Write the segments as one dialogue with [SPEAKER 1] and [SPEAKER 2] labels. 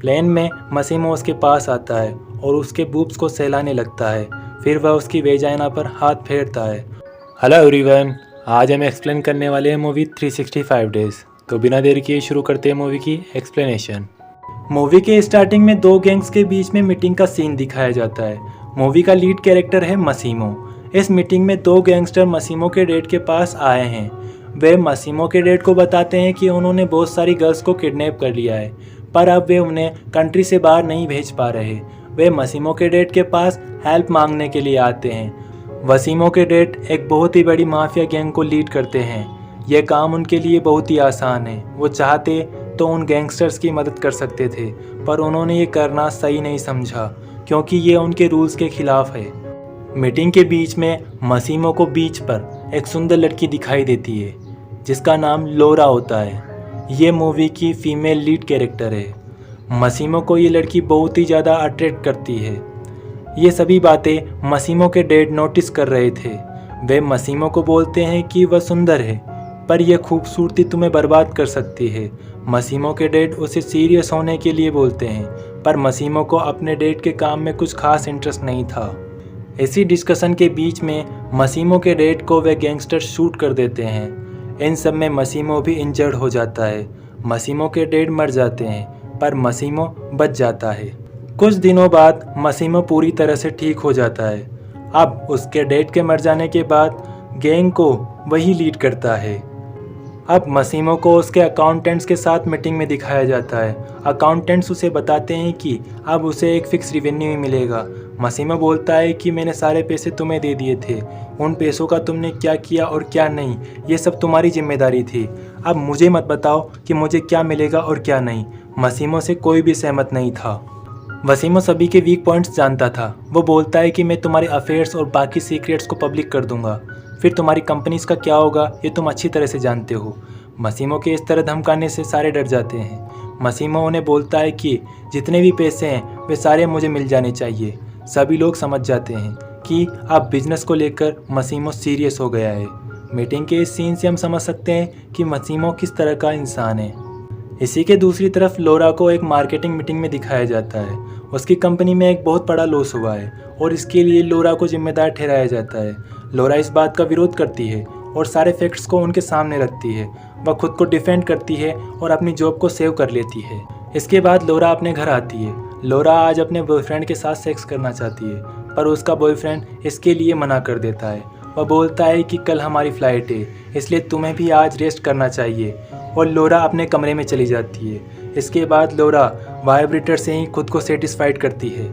[SPEAKER 1] Plane में मसीमो उसके पास आता है और उसके बूब्स को सहलाने लगता है। फिर वह उसकी वेजाइना पर हाथ फेरता है। हेलो एवरीवन, आज हम एक्सप्लेन करने वाले हैं मूवी 365 डेज। तो बिना देर किए शुरू करते हैं मूवी की एक्सप्लेनेशन। मूवी के स्टार्टिंग में दो गैंग्स के बीच में मीटिंग का सीन दिखाया जाता है। मूवी का लीड कैरेक्टर है मसीमो। इस मीटिंग में दो गैंगस्टर मसीमो के डैड के पास आए हैं। वे मसीमो के डैड को बताते हैं कि उन्होंने बहुत सारी गर्ल्स को किडनैप कर लिया है, पर अब वे उन्हें कंट्री से बाहर नहीं भेज पा रहे। वे मसीमो के डैड के पास हेल्प मांगने के लिए आते हैं। वसीमो के डैड एक बहुत ही बड़ी माफिया गैंग को लीड करते हैं। यह काम उनके लिए बहुत ही आसान है। वो चाहते तो उन गैंगस्टर्स की मदद कर सकते थे, पर उन्होंने ये करना सही नहीं समझा क्योंकि ये उनके रूल्स के खिलाफ है। मीटिंग के बीच में मसीमो को बीच पर एक सुंदर लड़की दिखाई देती है जिसका नाम लोरा होता है। ये मूवी की फीमेल लीड कैरेक्टर है। मसीमो को ये लड़की बहुत ही ज़्यादा अट्रैक्ट करती है। ये सभी बातें मसीमो के डैड नोटिस कर रहे थे। वे मसीमो को बोलते हैं कि वह सुंदर है, पर यह खूबसूरती तुम्हें बर्बाद कर सकती है। मसीमो के डैड उसे सीरियस होने के लिए बोलते हैं, पर मसीमो को अपने डैड के काम में कुछ खास इंटरेस्ट नहीं था। इसी डिस्कशन के बीच में मसीमो के डैड को वे गैंगस्टर शूट कर देते हैं। इन सब में मसीमो भी इंजर्ड हो जाता है। मसीमो के डैड मर जाते हैं, पर मसीमो बच जाता है। कुछ दिनों बाद मसीमो पूरी तरह से ठीक हो जाता है। अब उसके डैड के मर जाने के बाद गैंग को वही लीड करता है। अब मसीमो को उसके अकाउंटेंट्स के साथ मीटिंग में दिखाया जाता है। अकाउंटेंट्स उसे बताते हैं कि अब उसे एक फिक्स रिवेन्यू ही मिलेगा। मसीमो बोलता है कि मैंने सारे पैसे तुम्हें दे दिए थे, उन पैसों का तुमने क्या किया और क्या नहीं, ये सब तुम्हारी जिम्मेदारी थी। अब मुझे मत बताओ कि मुझे क्या मिलेगा और क्या नहीं। मसीमो से कोई भी सहमत नहीं था। वसीमो सभी के वीक पॉइंट्स जानता था। वो बोलता है कि मैं तुम्हारे अफेयर्स और बाकी सीक्रेट्स को पब्लिक कर दूंगा, फिर तुम्हारी कंपनीज का क्या होगा ये तुम अच्छी तरह से जानते हो। मसीमो के इस तरह धमकाने से सारे डर जाते हैं। मसीमो उन्हें बोलता है कि जितने भी पैसे हैं वे सारे मुझे मिल जाने चाहिए। सभी लोग समझ जाते हैं कि अब बिजनेस को लेकर मसीमो सीरियस हो गया है। मीटिंग के इस सीन से हम समझ सकते हैं कि मसीमो किस तरह का इंसान है। इसी के दूसरी तरफ लोरा को एक मार्केटिंग मीटिंग में दिखाया जाता है। उसकी कंपनी में एक बहुत बड़ा लॉस हुआ है और इसके लिए लोरा को जिम्मेदार ठहराया जाता है। लोरा इस बात का विरोध करती है और सारे फैक्ट्स को उनके सामने रखती है। वह खुद को डिफेंड करती है और अपनी जॉब को सेव कर लेती है। इसके बाद लोरा अपने घर आती है। लोरा आज अपने बॉयफ्रेंड के साथ सेक्स करना चाहती है, पर उसका बॉयफ्रेंड इसके लिए मना कर देता है। वह बोलता है कि कल हमारी फ्लाइट है, इसलिए तुम्हें भी आज रेस्ट करना चाहिए, और लोरा अपने कमरे में चली जाती है। इसके बाद लोरा वाइब्रेटर से ही खुद को सेटिस्फाइड करती है।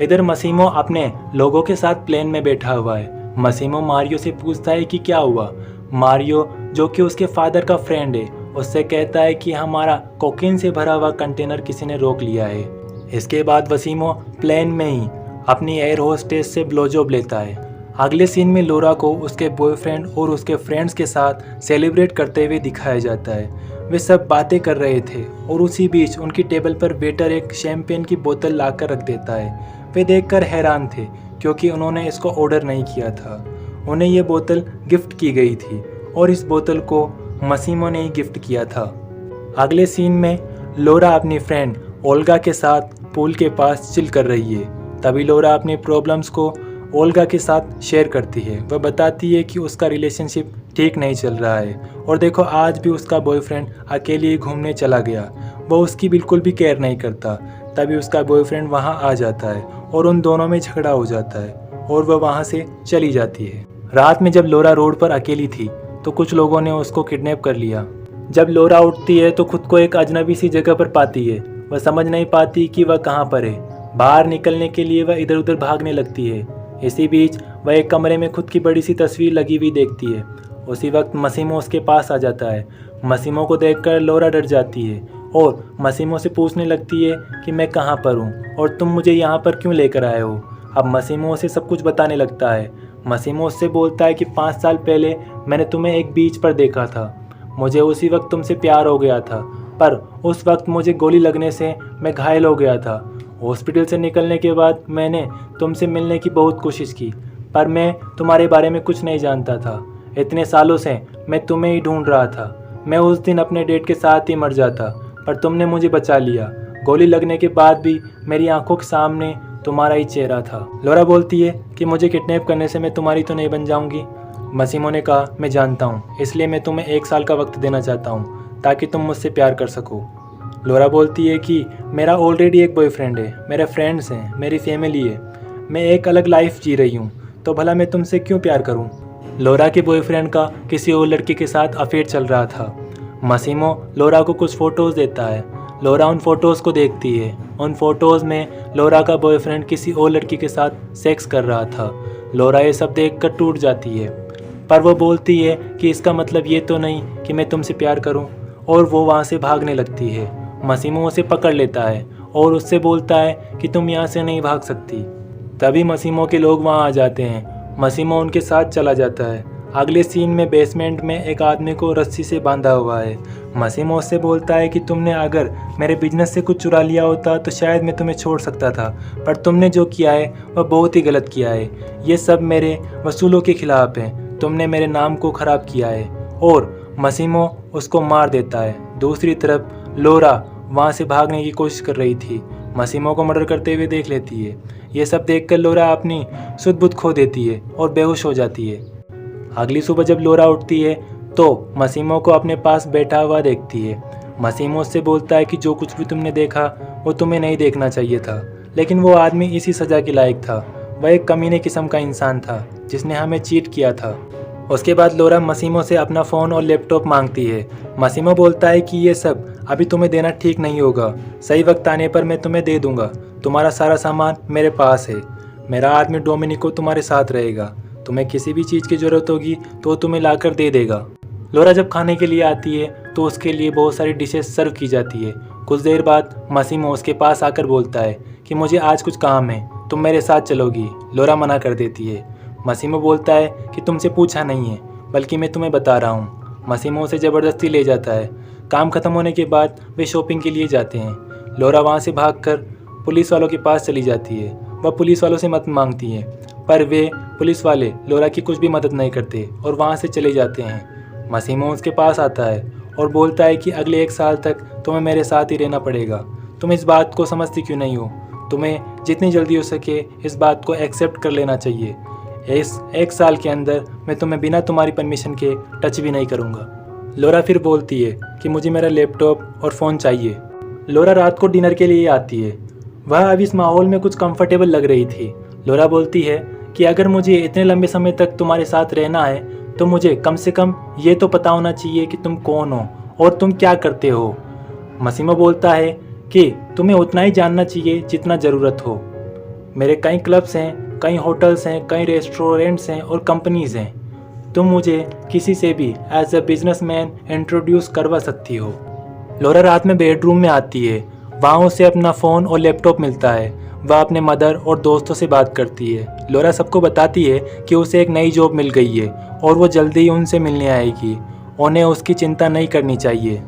[SPEAKER 1] इधर मसीमो अपने लोगों के साथ प्लेन में बैठा हुआ है। मसीमो मारियो से पूछता है कि क्या हुआ। मारियो, जो कि उसके फादर का फ्रेंड है, उससे कहता है कि हमारा कोकीन से भरा हुआ कंटेनर किसी ने रोक लिया है। इसके बाद वसीमो प्लेन में ही अपनी एयर होस्टेस से ब्लोजॉब लेता है। अगले सीन में लोरा को उसके बॉयफ्रेंड और उसके फ्रेंड्स के साथ सेलिब्रेट करते हुए दिखाया जाता है। वे सब बातें कर रहे थे और उसी बीच उनकी टेबल पर वेटर एक शैंपेन की बोतल लाकर रख देता है। वे देखकर हैरान थे क्योंकि उन्होंने इसको ऑर्डर नहीं किया था। उन्हें ये बोतल गिफ्ट की गई थी और इस बोतल को मसीमो ने ही गिफ्ट किया था। अगले सीन में लोरा अपनी फ्रेंड ओल्गा के साथ पूल के पास चिल कर रही है। तभी लोरा अपनी प्रॉब्लम्स को ओल्गा के साथ शेयर करती है। वह बताती है कि उसका रिलेशनशिप ठीक नहीं चल रहा है और देखो आज भी उसका बॉयफ्रेंड अकेले ही घूमने चला गया। वो उसकी बिल्कुल भी केयर नहीं करता। तभी उसका बॉयफ्रेंड वहाँ आ जाता है और उन दोनों में झगड़ा हो जाता है और वह वहाँ से चली जाती है। रात में जब लोरा रोड पर अकेली थी तो कुछ लोगों ने उसको किडनैप कर लिया। जब लोरा उठती है तो खुद को एक अजनबी सी जगह पर पाती है। वह समझ नहीं पाती कि वह कहाँ पर है। बाहर निकलने के लिए वह इधर उधर भागने लगती है। इसी बीच वह एक कमरे में खुद की बड़ी सी तस्वीर लगी हुई देखती है। उसी वक्त मसीमो उसके पास आ जाता है। मसीमो को देखकर लोरा डर जाती है और मसीमो से पूछने लगती है कि मैं कहाँ पर हूँ और तुम मुझे यहाँ पर क्यों लेकर आए हो। अब मसीमो उसे सब कुछ बताने लगता है। मसीमो उससे बोलता है कि 5 साल पहले मैंने तुम्हें एक बीच पर देखा था। मुझे उसी वक्त तुमसे प्यार हो गया था, पर उस वक्त मुझे गोली लगने से मैं घायल हो गया था। हॉस्पिटल से निकलने के बाद मैंने तुमसे मिलने की बहुत कोशिश की, पर मैं तुम्हारे बारे में कुछ नहीं जानता था। इतने सालों से मैं तुम्हें ही ढूंढ रहा था। मैं उस दिन अपने डेट के साथ ही मर जाता, पर तुमने मुझे बचा लिया। गोली लगने के बाद भी मेरी आंखों के सामने तुम्हारा ही चेहरा था। लोरा बोलती है कि मुझे किडनैप करने से मैं तुम्हारी तो नहीं बन जाऊंगी। मसीमो ने कहा, मैं जानता हूँ, इसलिए मैं तुम्हें 1 साल का वक्त देना चाहता हूँ ताकि तुम मुझसे प्यार कर सको। लोरा बोलती है कि मेरा ऑलरेडी एक बॉयफ्रेंड है, मेरे फ्रेंड्स हैं, मेरी फैमिली है, मैं एक अलग लाइफ जी रही हूँ, तो भला मैं तुमसे क्यों प्यार करूँ। लोरा के बॉयफ्रेंड का किसी और लड़की के साथ अफेयर चल रहा था। मसीमो लोरा को कुछ फ़ोटोज़ देता है। लोरा उन फ़ोटोज़ को देखती है। उन फ़ोटोज़ में लोरा का बॉयफ्रेंड किसी और लड़की के साथ सेक्स कर रहा था। लोरा ये सब देखकर टूट जाती है, पर वो बोलती है कि इसका मतलब ये तो नहीं कि मैं तुमसे प्यार करूं, और वो वहाँ से भागने लगती है। मसीमो उसे पकड़ लेता है और उससे बोलता है कि तुम यहाँ से नहीं भाग सकती। तभी मसीमो के लोग वहाँ आ जाते हैं। मसीमो उनके साथ चला जाता है। अगले सीन में बेसमेंट में एक आदमी को रस्सी से बांधा हुआ है। मसीमो उससे बोलता है कि तुमने अगर मेरे बिजनेस से कुछ चुरा लिया होता तो शायद मैं तुम्हें छोड़ सकता था, पर तुमने जो किया है वह बहुत ही गलत किया है। ये सब मेरे वसूलों के खिलाफ है। तुमने मेरे नाम को ख़राब किया है। और मसीमो उसको मार देता है। दूसरी तरफ लोरा वहाँ से भागने की कोशिश कर रही थी। मसीमो को मर्डर करते हुए देख लेती है। ये सब देखकर लोरा अपनी सुध बुध खो देती है और बेहोश हो जाती है। अगली सुबह जब लोरा उठती है तो मसीमो को अपने पास बैठा हुआ देखती है। मसीमो उससे बोलता है कि जो कुछ भी तुमने देखा वो तुम्हें नहीं देखना चाहिए था, लेकिन वो आदमी इसी सज़ा के लायक था। वह एक कमीने किस्म का इंसान था जिसने हमें चीट किया था। उसके बाद लोरा मसीमो से अपना फ़ोन और लैपटॉप मांगती है। मसीमो बोलता है कि ये सब अभी तुम्हें देना ठीक नहीं होगा, सही वक्त आने पर मैं तुम्हें दे दूंगा। तुम्हारा सारा सामान मेरे पास है। मेरा आदमी डोमिनिको तुम्हारे साथ रहेगा। तुम्हें किसी भी चीज़ की ज़रूरत होगी तो वो तुम्हें लाकर दे देगा। लोरा जब खाने के लिए आती है तो उसके लिए बहुत सारी डिशेस सर्व की जाती है। कुछ देर बाद मसीमो उसके पास आकर बोलता है कि मुझे आज कुछ काम है, तुम मेरे साथ चलोगी। लोरा मना कर देती है। मसीमो बोलता है कि तुमसे पूछा नहीं है, बल्कि मैं तुम्हें बता रहा हूँ। मसीमो उसे ज़बरदस्ती ले जाता है। काम ख़त्म होने के बाद वे शॉपिंग के लिए जाते हैं। लोरा वहाँ से भागकर पुलिस वालों के पास चली जाती है। वह पुलिस वालों से मदद मांगती है, पर वे पुलिस वाले लोरा की कुछ भी मदद नहीं करते और वहाँ से चले जाते हैं। मसीमो उसके पास आता है और बोलता है कि अगले 1 साल तक तुम्हें मेरे साथ ही रहना पड़ेगा। तुम इस बात को समझती क्यों नहीं हो? तुम्हें जितनी जल्दी हो सके इस बात को एक्सेप्ट कर लेना चाहिए। इस 1 साल के अंदर मैं तुम्हें बिना तुम्हारी परमिशन के टच भी नहीं करूँगा। लोरा फिर बोलती है कि मुझे मेरा लैपटॉप और फ़ोन चाहिए। लोरा रात को डिनर के लिए आती है। वह अब इस माहौल में कुछ कंफर्टेबल लग रही थी। लोरा बोलती है कि अगर मुझे इतने लंबे समय तक तुम्हारे साथ रहना है तो मुझे कम से कम ये तो पता होना चाहिए कि तुम कौन हो और तुम क्या करते हो। मसीमो बोलता है कि तुम्हें उतना ही जानना चाहिए जितना ज़रूरत हो। मेरे कई क्लब्स हैं, कई होटल्स हैं, कई रेस्टोरेंट्स हैं और कंपनीज़ हैं। तुम मुझे किसी से भी एज अ बिजनेसमैन इंट्रोड्यूस करवा सकती हो। लोरा रात में बेडरूम में आती है। वहाँ उसे अपना फ़ोन और लैपटॉप मिलता है। वह अपने मदर और दोस्तों से बात करती है। लोरा सबको बताती है कि उसे एक नई जॉब मिल गई है और वो जल्दी ही उनसे मिलने आएगी। उन्हें उसकी चिंता नहीं करनी चाहिए।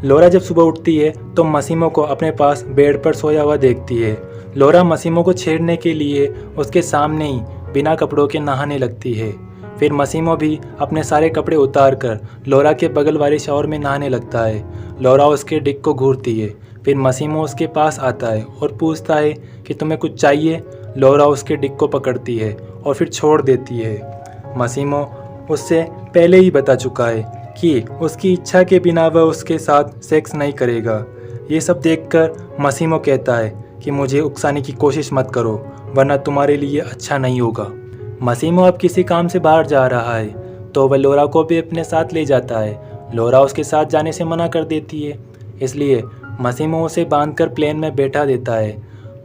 [SPEAKER 1] लोरा जब सुबह उठती है तो मसीमो को अपने पास बेड पर सोया हुआ देखती है। लोरा मसीमो को छेड़ने के लिए उसके सामने ही बिना कपड़ों के नहाने लगती है। फिर मसीमो भी अपने सारे कपड़े उतार कर लोरा के बगल वाले शावर में नहाने लगता है। लोरा उसके डिक को घूरती है। फिर मसीमो उसके पास आता है और पूछता है कि तुम्हें कुछ चाहिए। लोरा उसके डिक को पकड़ती है और फिर छोड़ देती है। मसीमो उससे पहले ही बता चुका है कि उसकी इच्छा के बिना वह उसके साथ सेक्स नहीं करेगा। ये सब देखकर मसीमो कहता है कि मुझे उकसाने की कोशिश मत करो, वरना तुम्हारे लिए अच्छा नहीं होगा। मसीमो अब किसी काम से बाहर जा रहा है तो वह लोरा को भी अपने साथ ले जाता है। लोरा उसके साथ जाने से मना कर देती है, इसलिए मसीमो उसे बांधकर प्लेन में बैठा देता है।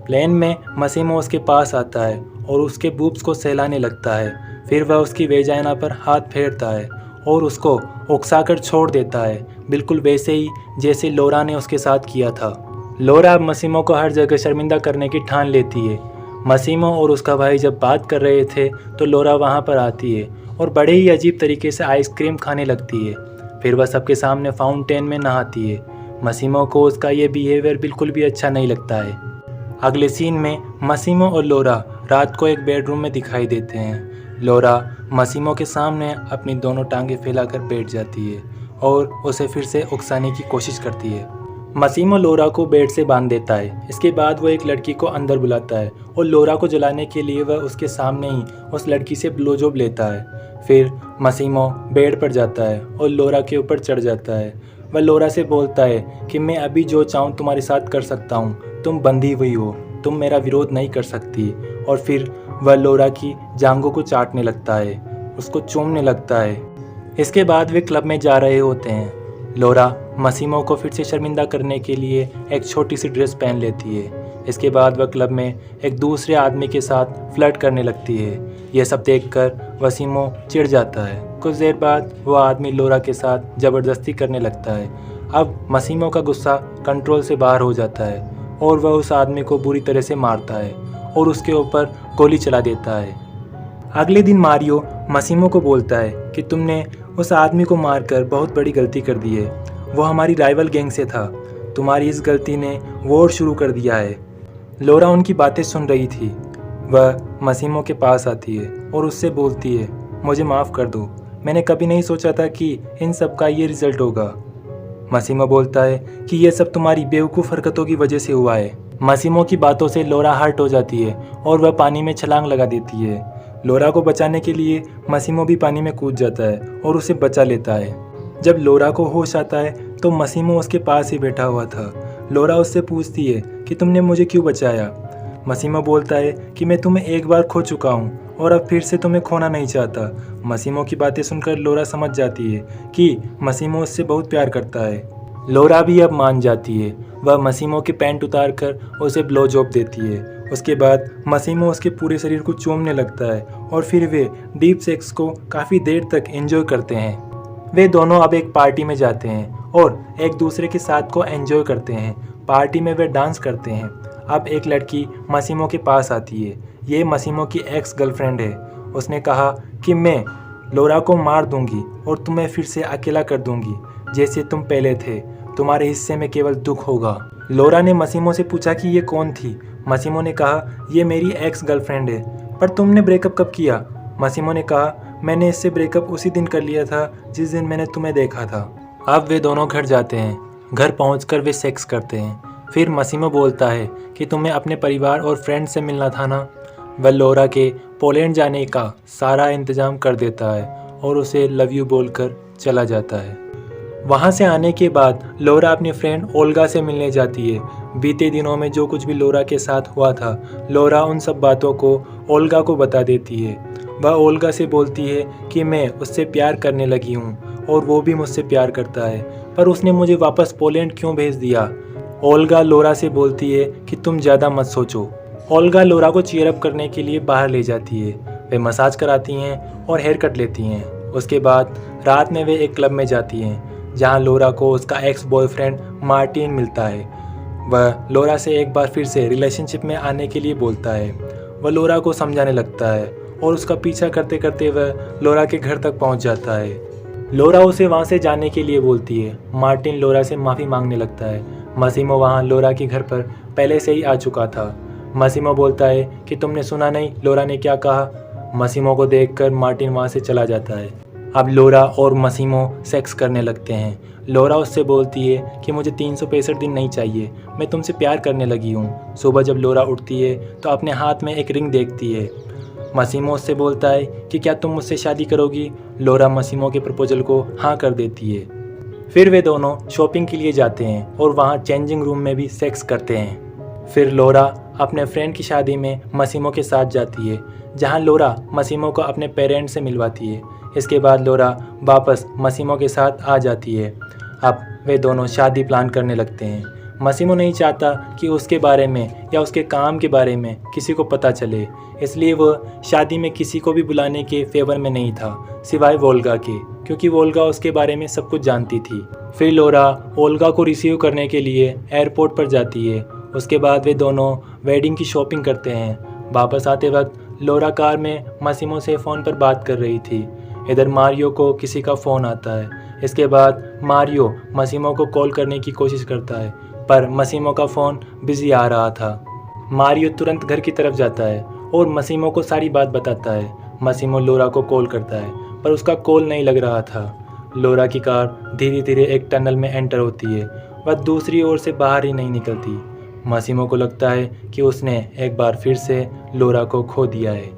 [SPEAKER 1] प्लेन में मसीमो उसके पास आता है और उसके बूब्स को सहलाने लगता है। फिर वह उसकी वेजाइना पर हाथ फेरता है और उसको उकसाकर छोड़ देता है, बिल्कुल वैसे ही जैसे लोरा ने उसके साथ किया था। लोरा अब मसीमो को हर जगह शर्मिंदा करने की ठान लेती है। मसीमो और उसका भाई जब बात कर रहे थे तो लोरा वहाँ पर आती है और बड़े ही अजीब तरीके से आइसक्रीम खाने लगती है। फिर वह सबके सामने फाउंटेन में नहाती है। मसीमो को उसका ये बिहेवियर बिल्कुल भी अच्छा नहीं लगता है। अगले सीन में मसीमो और लोरा रात को एक बेडरूम में दिखाई देते हैं। लोरा मसीमो के सामने अपनी दोनों टांगें फैलाकर बैठ जाती है और उसे फिर से उकसाने की कोशिश करती है। मसीमो लोरा को बेड से बांध देता है। इसके बाद वो एक लड़की को अंदर बुलाता है और लोरा को जलाने के लिए वह उसके सामने ही उस लड़की से ब्लोजॉब लेता है। फिर मसीमो बेड पर जाता है और लोरा के ऊपर चढ़ जाता है। वह लोरा से बोलता है कि मैं अभी जो चाहूँ तुम्हारे साथ कर सकता हूँ, तुम बंधी हुई हो, तुम मेरा विरोध नहीं कर सकती। और फिर वह लोरा की जांघों को चाटने लगता है, उसको चूमने लगता है। इसके बाद वे क्लब में जा रहे होते हैं। लोरा मसीमो को फिर से शर्मिंदा करने के लिए एक छोटी सी ड्रेस पहन लेती है। इसके बाद वह क्लब में एक दूसरे आदमी के साथ फ्लर्ट करने लगती है। यह सब देखकर मसीमो चिढ़ जाता है। कुछ देर बाद वह आदमी लोरा के साथ ज़बरदस्ती करने लगता है। अब मसीमो का गुस्सा कंट्रोल से बाहर हो जाता है और वह उस आदमी को बुरी तरह से मारता है और उसके ऊपर गोली चला देता है। अगले दिन मारियो मसीमो को बोलता है कि तुमने उस आदमी को मारकर बहुत बड़ी गलती कर दी है। वो हमारी राइवल गैंग से था। तुम्हारी इस गलती ने वॉर शुरू कर दिया है। लोरा उनकी बातें सुन रही थी। वह मसीमो के पास आती है और उससे बोलती है, मुझे माफ़ कर दो, मैंने कभी नहीं सोचा था कि इन सब का ये रिजल्ट होगा। मसीमो बोलता है कि ये सब तुम्हारी बेवकूफ़ हरकतों की वजह से हुआ है। मसीमो की बातों से लोरा हर्ट हो जाती है और वह पानी में छलांग लगा देती है। लोरा को बचाने के लिए मसीमो भी पानी में कूद जाता है और उसे बचा लेता है। जब लोरा को होश आता है तो मसीमो उसके पास ही बैठा हुआ था। लोरा उससे पूछती है कि तुमने मुझे क्यों बचाया। मसीमो बोलता है कि मैं तुम्हें एक बार खो चुका हूँ और अब फिर से तुम्हें खोना नहीं चाहता। मसीमो की बातें सुनकर लोरा समझ जाती है कि मसीमो उससे बहुत प्यार करता है। लोरा भी अब मान जाती है। वह मसीमो के पैंट उतार कर उसे ब्लो जॉब देती है। उसके बाद मसीमो उसके पूरे शरीर को चूमने लगता है और फिर वे डीप सेक्स को काफ़ी देर तक एंजॉय करते हैं। वे दोनों अब एक पार्टी में जाते हैं और एक दूसरे के साथ को एंजॉय करते हैं। पार्टी में वे डांस करते हैं। अब एक लड़की मसीमो के पास आती है। ये मसीमो की एक्स गर्लफ्रेंड है। उसने कहा कि मैं लोरा को मार दूंगी और तुम्हें फिर से अकेला कर दूंगी जैसे तुम पहले थे। तुम्हारे हिस्से में केवल दुख होगा। लोरा ने मसीमो से पूछा कि ये कौन थी। मसीमो ने कहा, ये मेरी एक्स गर्लफ्रेंड है। पर तुमने ब्रेकअप कब किया? मसीमो ने कहा, मैंने इससे ब्रेकअप उसी दिन कर लिया था जिस दिन मैंने तुम्हें देखा था। अब वे दोनों घर जाते हैं। घर पहुंचकर वे सेक्स करते हैं। फिर मसीमो बोलता है कि तुम्हें अपने परिवार और फ्रेंड से मिलना था ना। वह लोरा के पोलैंड जाने का सारा इंतज़ाम कर देता है और उसे लव यू बोलकर चला जाता है। वहाँ से आने के बाद लोरा अपनी फ्रेंड ओल्गा से मिलने जाती है। बीते दिनों में जो कुछ भी लोरा के साथ हुआ था, लोरा उन सब बातों को ओल्गा को बता देती है। वह ओल्गा से बोलती है कि मैं उससे प्यार करने लगी हूँ और वो भी मुझसे प्यार करता है, पर उसने मुझे वापस पोलैंड क्यों भेज दिया। ओल्गा लोरा से बोलती है कि तुम ज़्यादा मत सोचो। ओल्गा लोरा को चीयर अप करने के लिए बाहर ले जाती है। वे मसाज कराती हैं और हेयर कट लेती हैं। उसके बाद रात में वे एक क्लब में जाती हैं जहां लोरा को उसका एक्स बॉयफ्रेंड मार्टिन मिलता है। वह लोरा से एक बार फिर से रिलेशनशिप में आने के लिए बोलता है। वह लोरा को समझाने लगता है और उसका पीछा करते करते वह लोरा के घर तक पहुंच जाता है। लोरा उसे वहां से जाने के लिए बोलती है। मार्टिन लोरा से माफ़ी मांगने लगता है। मसीमो वहां लोरा के घर पर पहले से ही आ चुका था। मसीमो बोलता है कि तुमने सुना नहीं लोरा ने क्या कहा। मसीमो को देखकर मार्टिन वहां से चला जाता है। अब लोरा और मसीमो सेक्स करने लगते हैं। लोरा उससे बोलती है कि मुझे 365 दिन नहीं चाहिए, मैं तुमसे प्यार करने लगी हूँ। सुबह जब लोरा उठती है तो अपने हाथ में एक रिंग देखती है। मसीमो उससे बोलता है कि क्या तुम मुझसे शादी करोगी। लोरा मसीमो के प्रपोजल को हाँ कर देती है। फिर वे दोनों शॉपिंग के लिए जाते हैं और वहाँ चेंजिंग रूम में भी सेक्स करते हैं। फिर लोरा अपने फ्रेंड की शादी में मसीमो के साथ जाती है, जहाँ लोरा मसीमो को अपने पेरेंट्स से मिलवाती है। इसके बाद लोरा वापस मसीमो के साथ आ जाती है। अब वे दोनों शादी प्लान करने लगते हैं। मसीमो नहीं चाहता कि उसके बारे में या उसके काम के बारे में किसी को पता चले, इसलिए वह शादी में किसी को भी बुलाने के फेवर में नहीं था सिवाय वोल्गा के, क्योंकि वोल्गा उसके बारे में सब कुछ जानती थी। फिर लोरा ओल्गा को रिसीव करने के लिए एयरपोर्ट पर जाती है। उसके बाद वे दोनों वेडिंग की शॉपिंग करते हैं। वापस आते वक्त लोरा कार में मसीमो से फ़ोन पर बात कर रही थी। इधर मारियो को किसी का फ़ोन आता है। इसके बाद मारियो मसीमो को कॉल करने की कोशिश करता है, पर मसीमो का फ़ोन बिजी आ रहा था। मारियो तुरंत घर की तरफ जाता है और मसीमो को सारी बात बताता है। मसीमो लोरा को कॉल करता है, पर उसका कॉल नहीं लग रहा था। लोरा की कार धीरे धीरे एक टनल में एंटर होती है वह दूसरी ओर से बाहर ही नहीं निकलती। मासिमो को लगता है कि उसने एक बार फिर से लोरा को खो दिया है।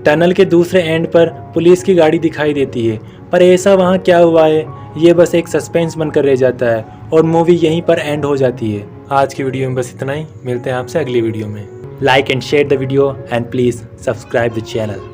[SPEAKER 1] टनल के दूसरे एंड पर पुलिस की गाड़ी दिखाई देती है, पर ऐसा वहाँ क्या हुआ है ये बस एक सस्पेंस बनकर रह जाता है और मूवी यहीं पर एंड हो जाती है। आज की वीडियो में बस इतना ही। मिलते हैं आपसे अगली वीडियो में। Like and share the video and please subscribe the channel.